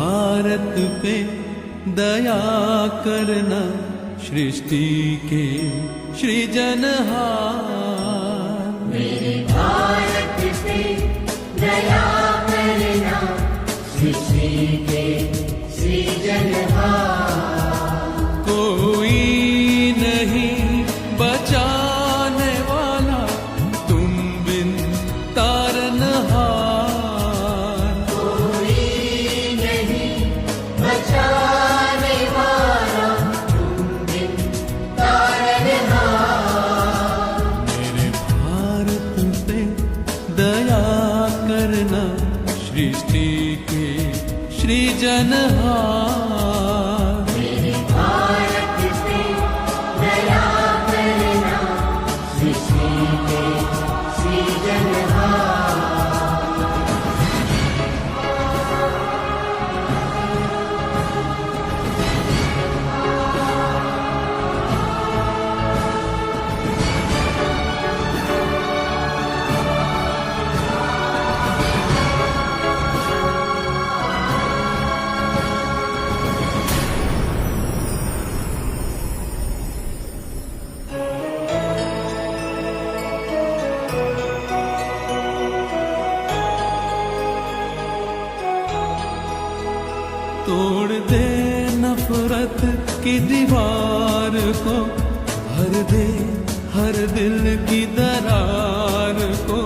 भारत पे दया करना, सृष्टि के सृजनहार। मेरे भारत पे दया करना, सृष्टि के सृजनहार। कोई नहीं बचाने वाला तुम बिन तारनहार। कोई नहीं बचाने वाला तुम बिन तारनहार। मेरे भारत पे दया करना, सृष्टि के सृजनहार। मेरे भारत पे दया करना, सृष्टि के सृजनहार। तोड़ दे नफरत की दीवार को, भर दे हर दिल की दरार को।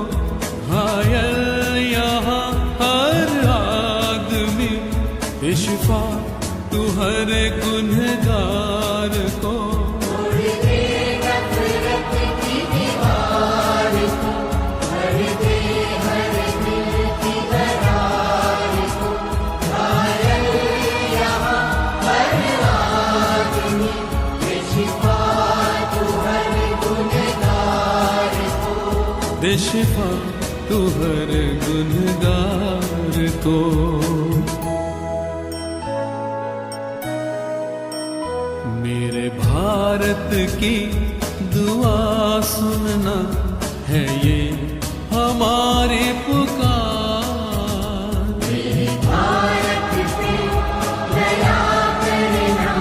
घायल यहाँ हर आदमी, इश्फा तू हर गुनहगार को। तोड़ दे नफरत की दीवार को, भर दे हर दिल की दरार को। घायल यहाँ हर आदमी, बेशिफा तू हर गुनहगार को। बेशिफा तू हर गुनहगार को। मेरे भारत की दुआ सुनना, है ये हमारी पुकार। मेरे भारत पे दया करना,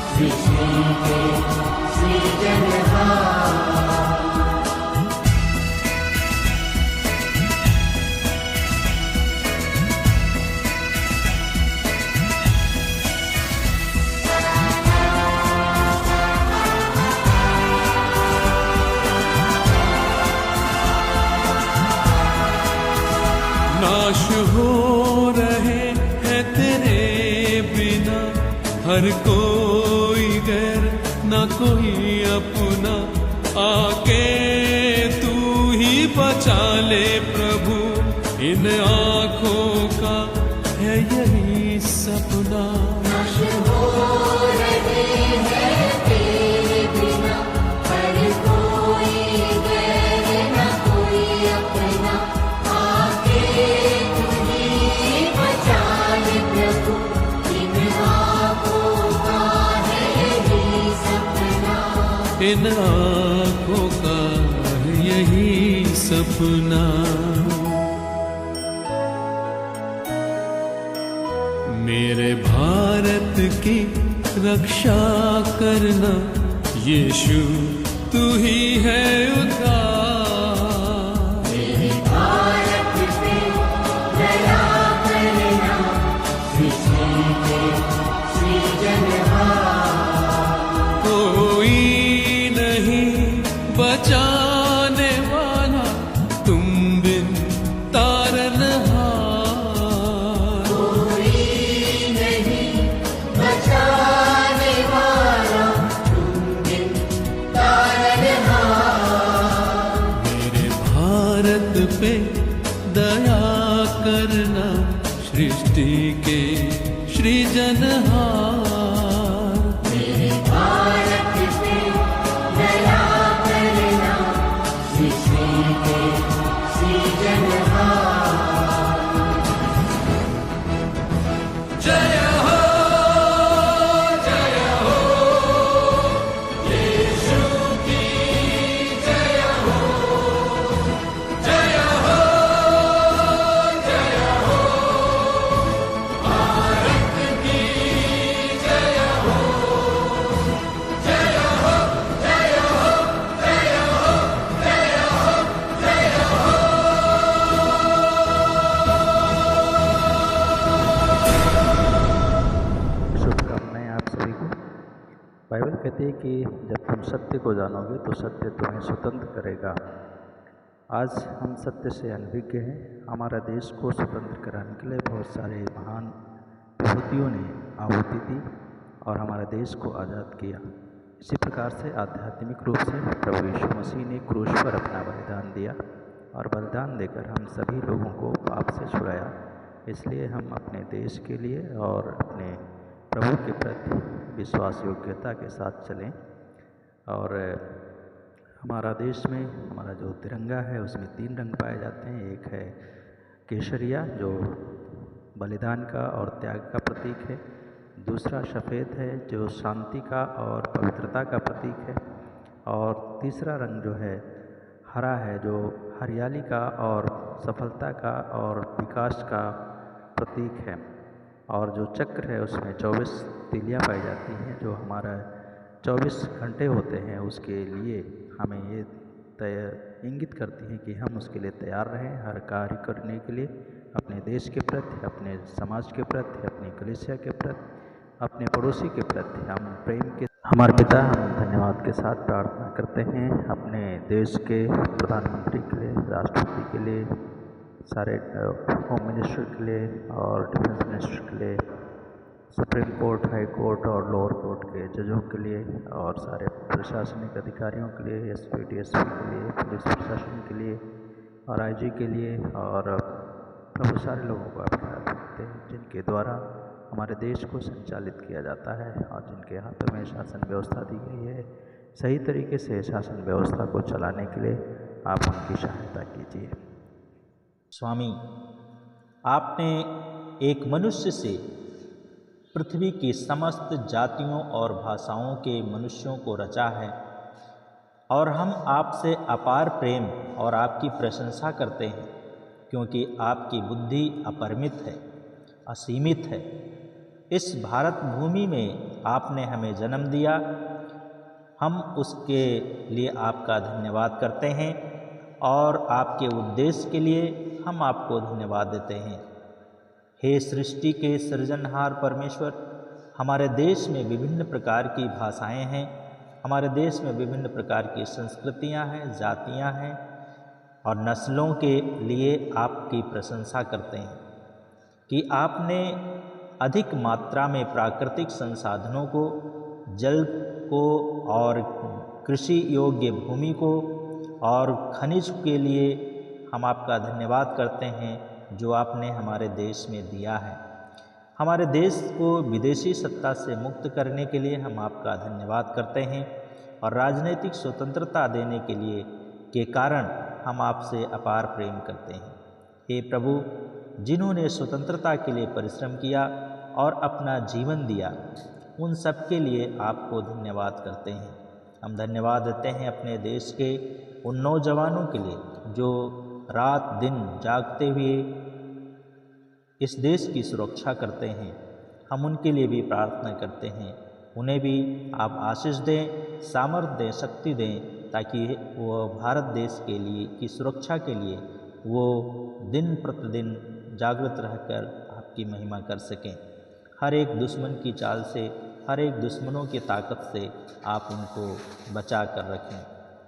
सृष्टि के सृजनहार। नाश हो रहे हैं तेरे बिना हर कोई गैर, ना कोई अपना। आके तू ही बचा ले प्रभु, इन आँखों का है यही सपना। नाश हो रहे हैं तेरे बिना, हर कोई गैर न कोई अपना। आके तू ही बचा ले प्रभु, इन आँखों का है यही सपना। इन आँखों का है यही सपना। मेरे भारत की रक्षा करना, यीशु तू ही है उद्धार। मेरे भारत पे दया करना, सृष्टि के सृजनहार। कोई नहीं बचाने वाला तुम बिन तारनहार। कोई नहीं बचाने वाला तुम बिन तारनहार। मेरे भारत पे दया करना, सृष्टि के सृजनहार। मेरे भारत पे दया करना, सृष्टि के सृजनहार। जय हो, जय हो, यीशु की जय हो। जय हो, जय हो, भारत बाइबल कहती है कि जब तुम सत्य को जानोगे तो सत्य तुम्हें स्वतंत्र करेगा। आज हम सत्य से अनभिज्ञ हैं। हमारा देश को स्वतंत्र कराने के लिए बहुत सारे महान विभूतियों ने आहुति दी और हमारे देश को आज़ाद किया। इसी प्रकार से आध्यात्मिक रूप से प्रभु यीशु मसीह ने क्रूस पर अपना बलिदान दिया और बलिदान देकर हम सभी लोगों को पाप से छुड़ाया। इसलिए हम अपने देश के लिए और अपने प्रभु के प्रति विश्वास योग्यता के साथ चलें। और हमारा देश में हमारा जो तिरंगा है उसमें 3 रंग पाए जाते हैं। एक है केसरिया जो बलिदान का और त्याग का प्रतीक है। दूसरा सफ़ेद है जो शांति का और पवित्रता का प्रतीक है। और तीसरा रंग जो है हरा है जो हरियाली का और सफलता का और विकास का प्रतीक है। और जो चक्र है उसमें 24 तीलियाँ पाई जाती हैं जो हमारा 24 घंटे होते हैं। उसके लिए हमें ये इंगित करती हैं कि हम उसके लिए तैयार रहें हर कार्य करने के लिए, अपने देश के प्रति, अपने समाज के प्रति, अपनी कलीसिया के प्रति, अपने पड़ोसी के प्रति हम प्रेम के। हमारे पिता, हम धन्यवाद के साथ प्रार्थना करते हैं अपने देश के प्रधानमंत्री के लिए, राष्ट्रपति के लिए, सारे होम मिनिस्टर के लिए और डिफेंस मिनिस्टर के लिए, सुप्रीम कोर्ट, हाई कोर्ट और लोअर कोर्ट के जजों के लिए और सारे प्रशासनिक अधिकारियों के लिए, एसपी, डीएसपी के लिए, पुलिस प्रशासन के लिए और आईजी के लिए और बहुत सारे लोगों को आप याद रखते हैं जिनके द्वारा हमारे देश को संचालित किया जाता है और जिनके हाथों में शासन व्यवस्था दी गई है। सही तरीके से शासन व्यवस्था को चलाने के लिए आप उनकी सहायता कीजिए। स्वामी, आपने एक मनुष्य से पृथ्वी की समस्त जातियों और भाषाओं के मनुष्यों को रचा है और हम आपसे अपार प्रेम और आपकी प्रशंसा करते हैं क्योंकि आपकी बुद्धि अपरिमित है, असीमित है। इस भारत भूमि में आपने हमें जन्म दिया, हम उसके लिए आपका धन्यवाद करते हैं और आपके उद्देश्य के लिए हम आपको धन्यवाद देते हैं। हे सृष्टि के सृजनहार परमेश्वर, हमारे देश में विभिन्न प्रकार की भाषाएं हैं, हमारे देश में विभिन्न प्रकार की संस्कृतियां हैं, जातियां हैं और नस्लों के लिए आपकी प्रशंसा करते हैं कि आपने अधिक मात्रा में प्राकृतिक संसाधनों को, जल को और कृषि योग्य भूमि को और खनिज के लिए हम आपका धन्यवाद करते हैं जो आपने हमारे देश में दिया है। हमारे देश को विदेशी सत्ता से मुक्त करने के लिए हम आपका धन्यवाद करते हैं और राजनीतिक स्वतंत्रता देने के लिए के कारण हम आपसे अपार प्रेम करते हैं। हे प्रभु, जिन्होंने स्वतंत्रता के लिए परिश्रम किया और अपना जीवन दिया, उन सब के लिए आपको धन्यवाद करते हैं। हम धन्यवाद देते हैं अपने देश के उन नौजवानों के लिए जो रात दिन जागते हुए इस देश की सुरक्षा करते हैं। हम उनके लिए भी प्रार्थना करते हैं, उन्हें भी आप आशीष दें, सामर्थ्य दें, शक्ति दें ताकि वो भारत देश के लिए की सुरक्षा के लिए वो दिन प्रतिदिन जागृत रहकर आपकी महिमा कर सकें। हर एक दुश्मन की चाल से, हर एक दुश्मनों की ताकत से आप उनको बचा कर रखें।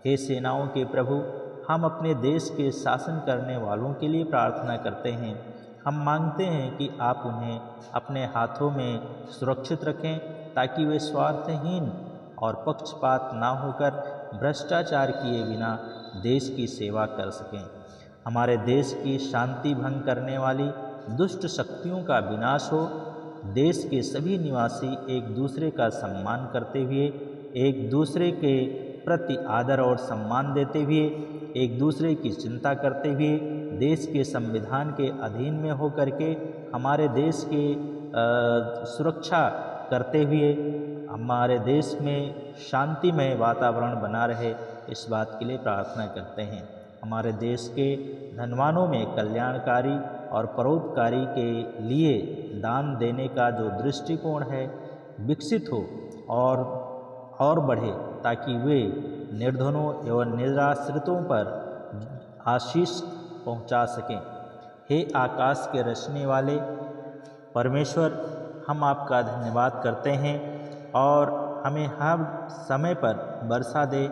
हे सेनाओं के प्रभु, हम अपने देश के शासन करने वालों के लिए प्रार्थना करते हैं। हम मांगते हैं कि आप उन्हें अपने हाथों में सुरक्षित रखें ताकि वे स्वार्थहीन और पक्षपात ना होकर भ्रष्टाचार किए बिना देश की सेवा कर सकें। हमारे देश की शांति भंग करने वाली दुष्ट शक्तियों का विनाश हो। देश के सभी निवासी एक दूसरे का सम्मान करते हुए, एक दूसरे के प्रति आदर और सम्मान देते हुए, एक दूसरे की चिंता करते हुए, देश के संविधान के अधीन में होकर के हमारे देश के सुरक्षा करते हुए हमारे देश में शांतिमय वातावरण बना रहे, इस बात के लिए प्रार्थना करते हैं। हमारे देश के धनवानों में कल्याणकारी और परोपकारी के लिए दान देने का जो दृष्टिकोण है विकसित हो और बढ़े ताकि वे निर्धनों एवं निराश्रितों पर आशीष पहुंचा सकें। हे आकाश के रचने वाले परमेश्वर, हम आपका धन्यवाद करते हैं और हमें हर समय पर वर्षा दे,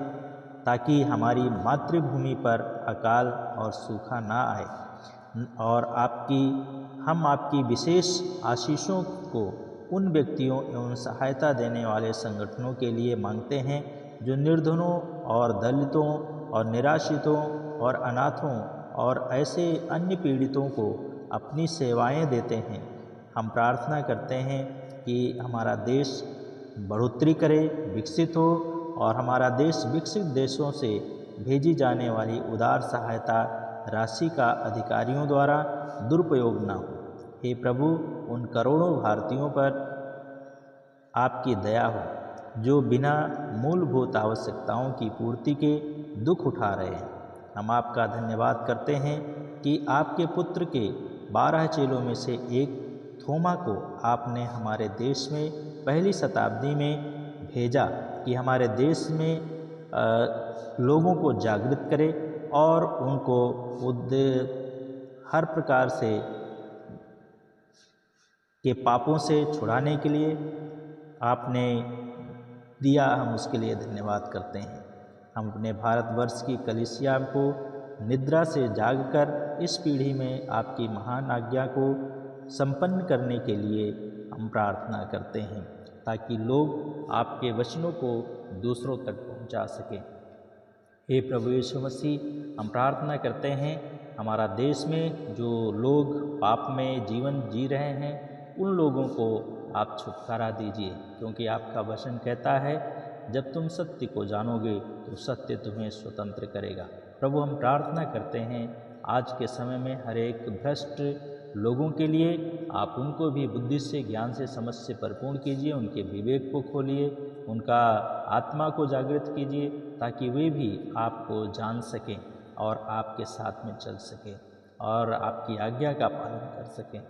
ताकि हमारी मातृभूमि पर अकाल और सूखा ना आए। और हम आपकी विशेष आशीषों को उन व्यक्तियों एवं सहायता देने वाले संगठनों के लिए मांगते हैं जो निर्धनों और दलितों और निराश्रितों और अनाथों और ऐसे अन्य पीड़ितों को अपनी सेवाएं देते हैं। हम प्रार्थना करते हैं कि हमारा देश बढ़ोतरी करे, विकसित हो, और हमारा देश विकसित देशों से भेजी जाने वाली उदार सहायता राशि का अधिकारियों द्वारा दुरुपयोग न हो। हे प्रभु, उन करोड़ों भारतीयों पर आपकी दया हो जो बिना मूलभूत आवश्यकताओं की पूर्ति के दुख उठा रहे हैं। हम आपका धन्यवाद करते हैं कि आपके पुत्र के 12 चेलों में से एक थोमा को आपने हमारे देश में पहली शताब्दी में भेजा कि हमारे देश में लोगों को जागृत करे और उनको हर प्रकार से के पापों से छुड़ाने के लिए आपने दिया। हम उसके लिए धन्यवाद करते हैं। हम अपने भारतवर्ष की कलीसिया को निद्रा से जागकर इस पीढ़ी में आपकी महान आज्ञा को संपन्न करने के लिए हम प्रार्थना करते हैं, ताकि लोग आपके वचनों को दूसरों तक पहुंचा सकें। हे प्रभु यीशु मसीह, हम प्रार्थना करते हैं हमारा देश में जो लोग पाप में जीवन जी रहे हैं उन लोगों को आप छुटकारा दीजिए, क्योंकि आपका वचन कहता है जब तुम सत्य को जानोगे तो सत्य तुम्हें स्वतंत्र करेगा। प्रभु, हम प्रार्थना करते हैं आज के समय में हर एक भ्रष्ट लोगों के लिए आप उनको भी बुद्धि से, ज्ञान से, समझ से भरपूर कीजिए, उनके विवेक को खोलिए, उनका आत्मा को जागृत कीजिए, ताकि वे भी आपको जान सकें और आपके साथ में चल सकें और आपकी आज्ञा का पालन कर सकें।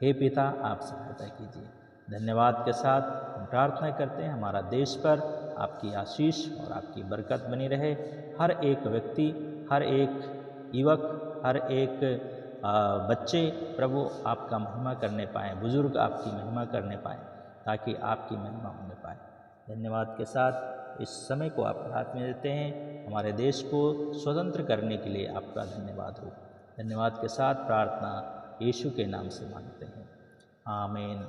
हे पिता, आप सहायता कीजिए। धन्यवाद के साथ हम प्रार्थना करते हैं हमारा देश पर आपकी आशीष और आपकी बरकत बनी रहे। हर एक व्यक्ति, हर एक युवक, हर एक बच्चे प्रभु आपका महिमा करने पाएँ, बुजुर्ग आपकी महिमा करने पाएँ, ताकि आपकी महिमा होने पाए। धन्यवाद के साथ इस समय को आप हाथ में देते हैं। हमारे देश को स्वतंत्र करने के लिए आपका धन्यवाद हो। धन्यवाद के साथ प्रार्थना यीशु के नाम से मांगते हैं, आमीन।